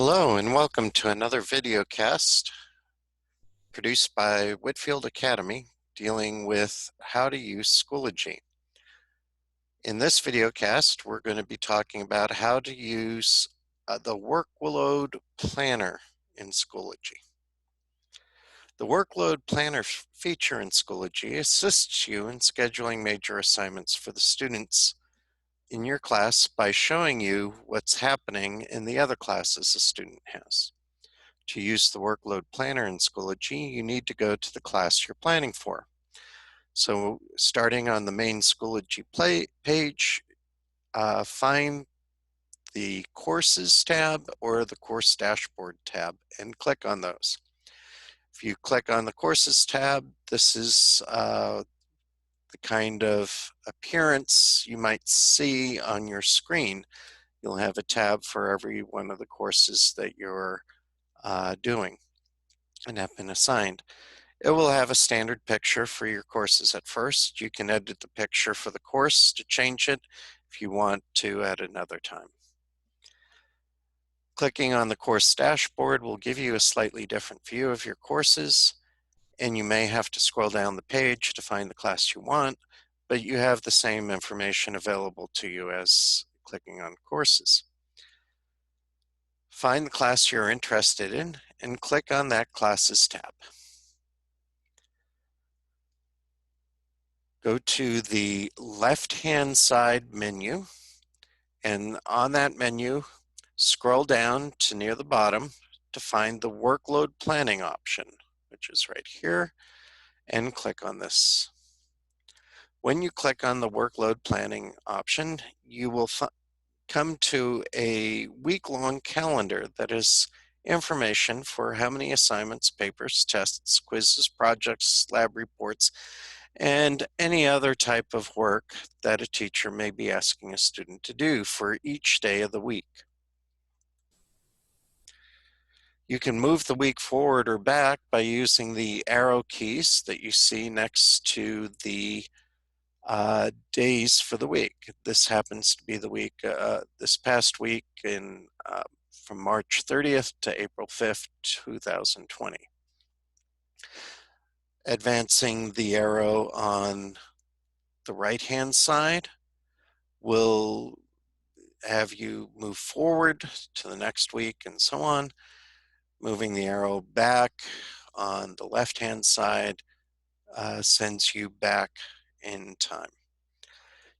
Hello and welcome to another video cast produced by Whitfield Academy dealing with how to use Schoology. In this video cast, we're going to be talking about how to use the Workload Planner in Schoology. The Workload Planner feature in Schoology assists you in scheduling major assignments for the students in your class by showing you what's happening in the other classes a student has. To use the Workload Planner in Schoology, you need to go to the class you're planning for. So starting on the main Schoology page, find the Courses tab or the Course Dashboard tab and click on those. If you click on the Courses tab, this is the kind of appearance you might see on your screen. You'll have a tab for every one of the courses that you're doing and have been assigned. It will have a standard picture for your courses at first. You can edit the picture for the course to change it if you want to at another time. Clicking on the course dashboard will give you a slightly different view of your courses, and you may have to scroll down the page to find the class you want, but you have the same information available to you as clicking on courses. Find the class you're interested in and click on that class's tab. Go to the left-hand side menu, and on that menu, scroll down to near the bottom to find the Workload Planning option, which is right here, and click on this. When you click on the Workload Planning option, you will come to a week-long calendar that is information for how many assignments, papers, tests, quizzes, projects, lab reports, and any other type of work that a teacher may be asking a student to do for each day of the week. You can move the week forward or back by using the arrow keys that you see next to the days for the week. This happens to be the week, this past week from March 30th to April 5th, 2020. Advancing the arrow on the right-hand side will have you move forward to the next week and so on. Moving the arrow back on the left-hand side sends you back in time.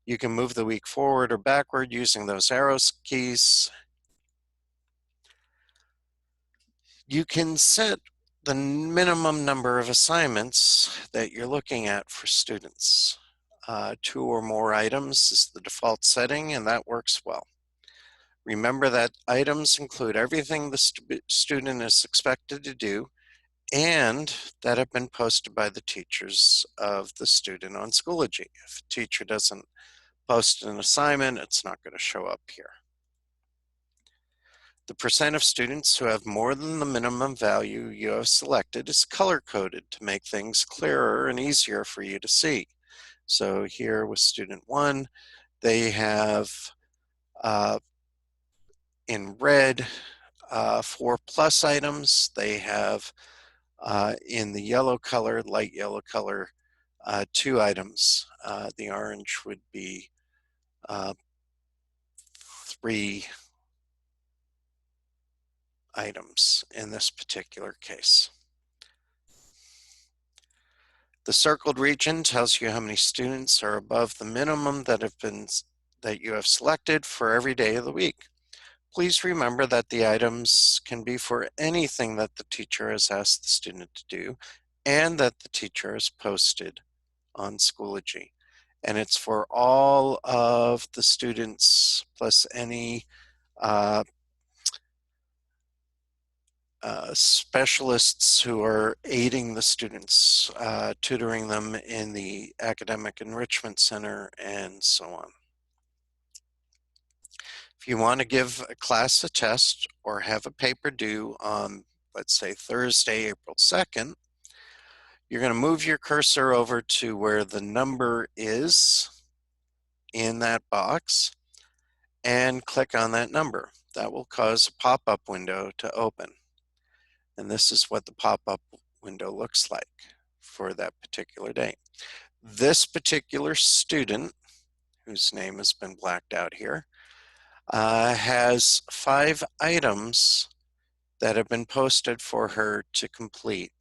You can move the week forward or backward using those arrow keys. You can set the minimum number of assignments that you're looking at for students. 2 or more items is the default setting, and that works well. Remember that items include everything the student is expected to do and that have been posted by the teachers of the student on Schoology. If a teacher doesn't post an assignment, it's not going to show up here. The percent of students who have more than the minimum value you have selected is color-coded to make things clearer and easier for you to see. So here with student 1, they have in red 4+ items. They have in the yellow color, light yellow color, 2 items. The orange would be 3 items in this particular case. The circled region tells you how many students are above the minimum that you have selected for every day of the week. Please remember that the items can be for anything that the teacher has asked the student to do and that the teacher has posted on Schoology. And it's for all of the students plus any specialists who are aiding the students, tutoring them in the Academic Enrichment Center, and so on. If you want to give a class a test or have a paper due on, let's say, Thursday, April 2nd, you're going to move your cursor over to where the number is in that box, and click on that number. That will cause a pop-up window to open. And this is what the pop-up window looks like for that particular day. This particular student, whose name has been blacked out here, has 5 items that have been posted for her to complete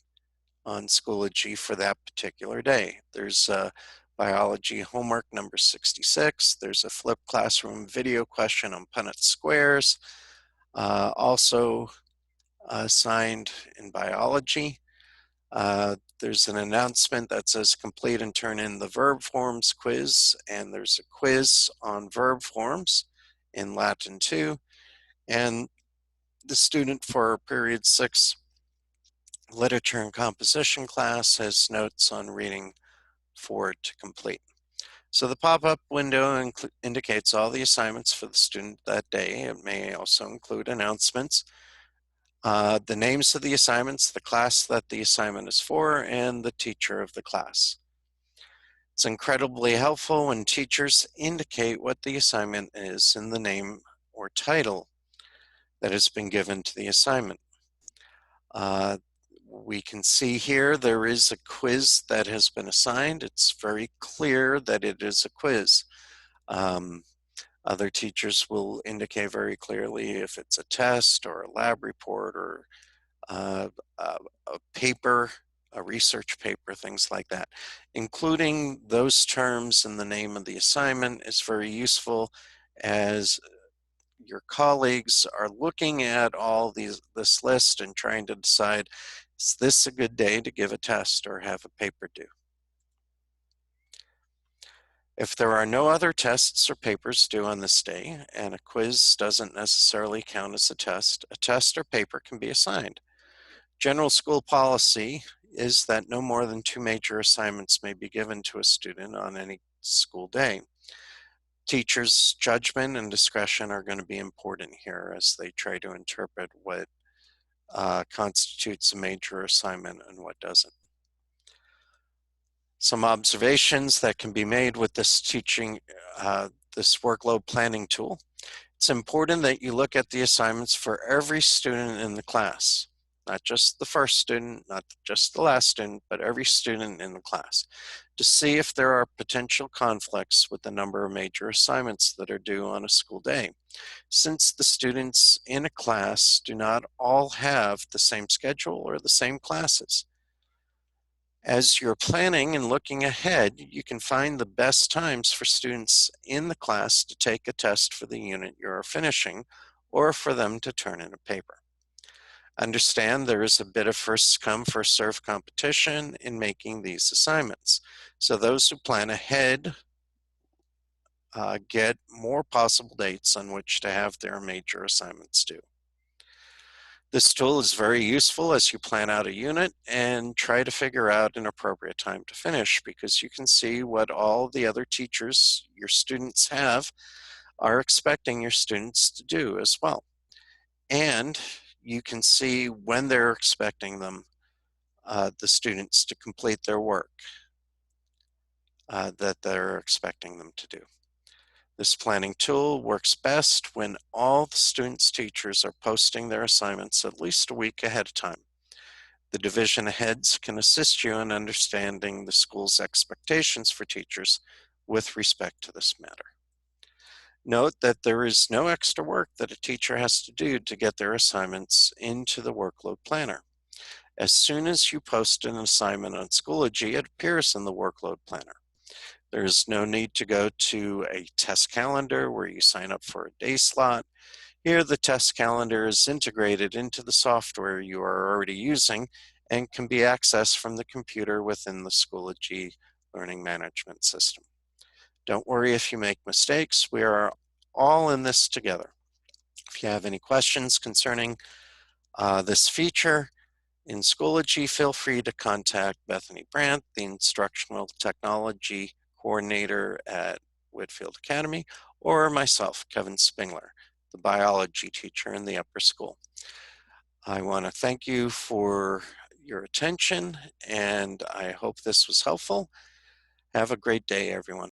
on Schoology for that particular day. There's a biology homework number 66. There's a flipped classroom video question on Punnett squares, also assigned in biology. There's an announcement that says complete and turn in the verb forms quiz, and there's a quiz on verb forms in Latin 2, and the student for period 6 literature and composition class has notes on reading 4 to complete. So the pop-up window indicates all the assignments for the student that day. It may also include announcements, the names of the assignments, the class that the assignment is for, and the teacher of the class. It's incredibly helpful when teachers indicate what the assignment is in the name or title that has been given to the assignment. We can see here there is a quiz that has been assigned. It's very clear that it is a quiz. Other teachers will indicate very clearly if it's a test or a lab report or a paper, a research paper, things like that. Including those terms in the name of the assignment is very useful as your colleagues are looking at all this list and trying to decide, is this a good day to give a test or have a paper due? If there are no other tests or papers due on this day, and a quiz doesn't necessarily count as a test or paper can be assigned. General school policy is that no more than 2 major assignments may be given to a student on any school day. Teachers' judgment and discretion are going to be important here as they try to interpret what constitutes a major assignment and what doesn't. Some observations that can be made with this this workload planning tool. It's important that you look at the assignments for every student in the class, not just the first student, not just the last student, but every student in the class, to see if there are potential conflicts with the number of major assignments that are due on a school day. Since the students in a class do not all have the same schedule or the same classes. As you're planning and looking ahead, you can find the best times for students in the class to take a test for the unit you're finishing or for them to turn in a paper. Understand there is a bit of first come, first serve competition in making these assignments. So those who plan ahead get more possible dates on which to have their major assignments due. This tool is very useful as you plan out a unit and try to figure out an appropriate time to finish, because you can see what all the other teachers your students are expecting your students to do as well. And you can see when they're expecting them, the students to complete their work that they're expecting them to do. This planning tool works best when all the students' teachers are posting their assignments at least a week ahead of time. The division heads can assist you in understanding the school's expectations for teachers with respect to this matter. Note that there is no extra work that a teacher has to do to get their assignments into the workload planner. As soon as you post an assignment on Schoology, it appears in the workload planner. There is no need to go to a test calendar where you sign up for a day slot. Here, the test calendar is integrated into the software you are already using and can be accessed from the computer within the Schoology learning management system. Don't worry if you make mistakes. We are all in this together. If you have any questions concerning this feature in Schoology, feel free to contact Bethany Brandt, the Instructional Technology Coordinator at Whitfield Academy, or myself, Kevin Spingler, the biology teacher in the upper school. I want to thank you for your attention, and I hope this was helpful. Have a great day, everyone.